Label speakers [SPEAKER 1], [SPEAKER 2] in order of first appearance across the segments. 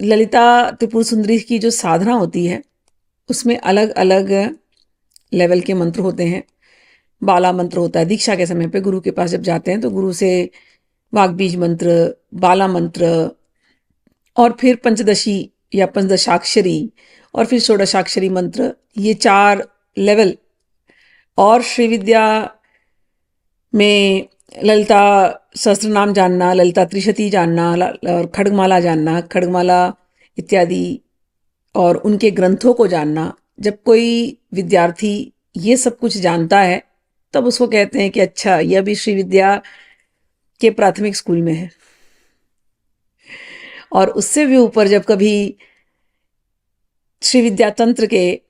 [SPEAKER 1] ललिता त्रिपुर सुंदरी की जो साधना होती है उसमें अलग अलग लेवल के मंत्र होते हैं। बाला मंत्र होता है, दीक्षा के समय पे गुरु के पास जब जाते हैं तो गुरु से वाग्बीज मंत्र, बाला मंत्र, और फिर पंचदशी या पंचदशाक्षरी, और फिर षोडशाक्षरी मंत्र, ये 4 लेवल। और श्री विद्या में ललिता सहस्त्र नाम जानना, ललिता त्रिशती जानना और खड्गमाला जानना, खड्गमाला इत्यादि और उनके ग्रंथों को जानना, जब कोई विद्यार्थी ये सब कुछ जानता है तब उसको कहते हैं कि अच्छा, यह भी श्री विद्या के प्राथमिक स्कूल में है। और उससे भी ऊपर जब कभी श्री विद्या तंत्र के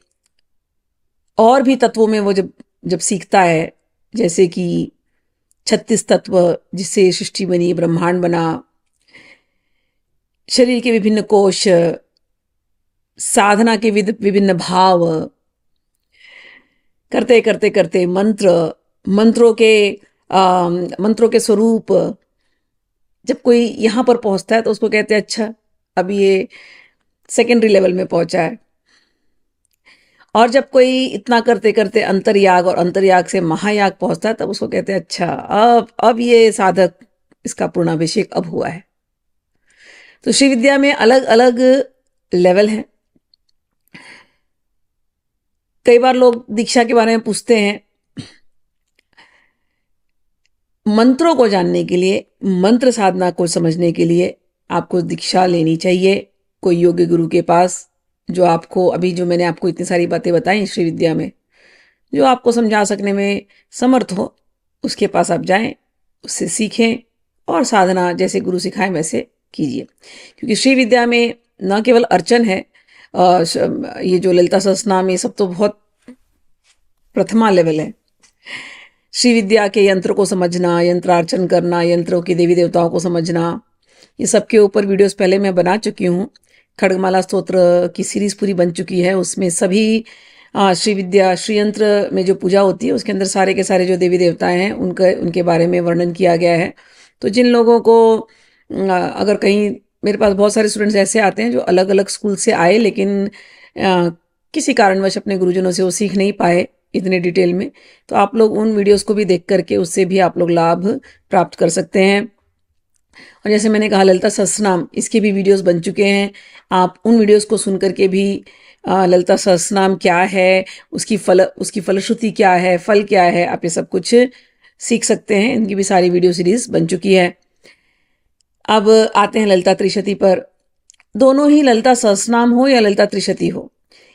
[SPEAKER 1] और भी तत्वों में वो जब सीखता है, जैसे कि 36 तत्व जिससे सृष्टि बनी, ब्रह्मांड बना, शरीर के विभिन्न कोश, साधना के विभिन्न भाव, करते करते करते मंत्रों के स्वरूप, जब कोई यहाँ पर पहुंचता है तो उसको कहते हैं अच्छा, अब ये सेकेंडरी लेवल में पहुंचा है। और जब कोई इतना करते करते अंतर्याग और अंतर्याग से महायाग पहुंचता है तब उसको कहते हैं अच्छा, अब ये साधक, इसका पूर्णाभिषेक अब हुआ है। तो श्री विद्या में अलग अलग लेवल हैं। कई बार लोग दीक्षा के बारे में पूछते हैं। मंत्रों को जानने के लिए, मंत्र साधना को समझने के लिए आपको दीक्षा लेनी चाहिए कोई योग्य गुरु के पास, जो आपको, अभी जो मैंने आपको इतनी सारी बातें बताई श्री विद्या में, जो आपको समझा सकने में समर्थ हो, उसके पास आप जाएं, उससे सीखें और साधना जैसे गुरु सिखाएं वैसे कीजिए। क्योंकि श्री विद्या में न केवल अर्चन है, ये जो ललिता सहस्त्रनाम, ये सब तो बहुत प्रथमा लेवल है। श्री विद्या के यंत्र को समझना, यंत्रार्चन करना, यंत्रों के देवी देवताओं को समझना, ये सब के ऊपर वीडियोस पहले मैं बना चुकी हूँ। खड्गमाला स्तोत्र की सीरीज पूरी बन चुकी है। उसमें सभी श्री विद्या, श्री यंत्र में जो पूजा होती है उसके अंदर सारे के सारे जो देवी देवताएं हैं उनके बारे में वर्णन किया गया है। तो जिन लोगों को, अगर कहीं, मेरे पास बहुत सारे स्टूडेंट्स ऐसे आते हैं जो अलग अलग स्कूल से आए लेकिन किसी कारणवश अपने गुरुजनों से वो सीख नहीं पाए इतने डिटेल में, तो आप लोग उन वीडियोस को भी देख करके उससे भी आप लोग लाभ प्राप्त कर सकते हैं। और जैसे मैंने कहा, ललिता सहस्त्रनाम, इसके भी वीडियोस बन चुके हैं। आप उन वीडियोस को सुन करके भी ललिता सहस्त्रनाम क्या है, उसकी फलश्रुति क्या है, फल क्या है, आप ये सब कुछ सीख सकते हैं। इनकी भी सारी वीडियो सीरीज बन चुकी है। अब आते हैं ललिता त्रिशती पर। दोनों ही, ललिता सहस्त्रनाम हो या ललिता त्रिशती हो,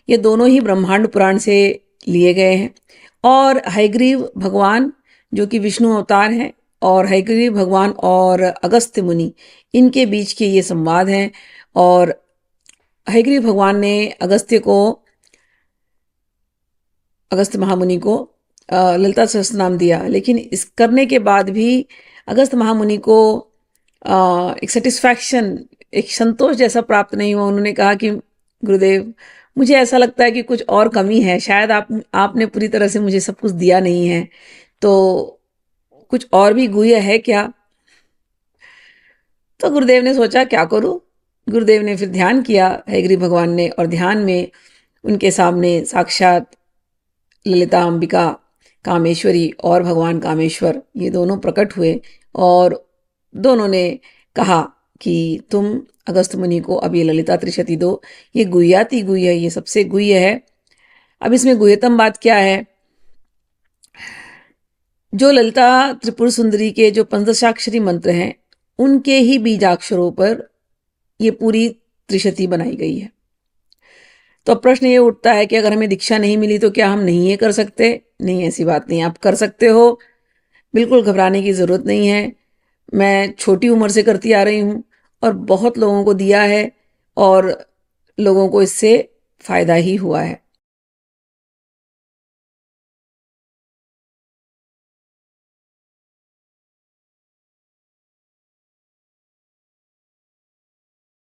[SPEAKER 1] ये दोनों ही ब्रह्मांड पुराण से लिए गए हैं। और हयग्रीव भगवान जो कि विष्णु अवतार हैं, और हयग्रीव भगवान और अगस्त्य मुनि, इनके बीच के ये संवाद हैं। और हयग्रीव भगवान ने अगस्त्य महामुनि को ललिता सहस्त्रनाम दिया, लेकिन इस करने के बाद भी अगस्त्य महामुनि को एक सेटिस्फैक्शन, एक संतोष जैसा प्राप्त नहीं हुआ। उन्होंने कहा कि गुरुदेव, मुझे ऐसा लगता है कि कुछ और कमी है, शायद आपने पूरी तरह से मुझे सब कुछ दिया नहीं है, तो कुछ और भी गुह्य है क्या? तो गुरुदेव ने सोचा क्या करूं। गुरुदेव ने फिर ध्यान किया, हयग्रीव भगवान ने, और ध्यान में उनके सामने साक्षात ललिता अंबिका कामेश्वरी और भगवान कामेश्वर, ये दोनों प्रकट हुए। और दोनों ने कहा कि तुम अगस्त्य मुनि को अब ये ललिता त्रिशती दो, ये गुह्याति गुह्य, ये सबसे गुह्य है। अब इसमें गुह्यतम बात क्या है? जो ललिता त्रिपुर सुंदरी के जो पंचदशाक्षरी मंत्र हैं, उनके ही बीजाक्षरों पर ये पूरी त्रिशती बनाई गई है। तो अब प्रश्न ये उठता है कि अगर हमें दीक्षा नहीं मिली तो क्या हम नहीं ये कर सकते? नहीं, ऐसी बात नहीं, आप कर सकते हो, बिल्कुल घबराने की ज़रूरत नहीं है। मैं छोटी उम्र से करती आ रही हूँ और बहुत लोगों को दिया है और लोगों को इससे फ़ायदा ही हुआ है।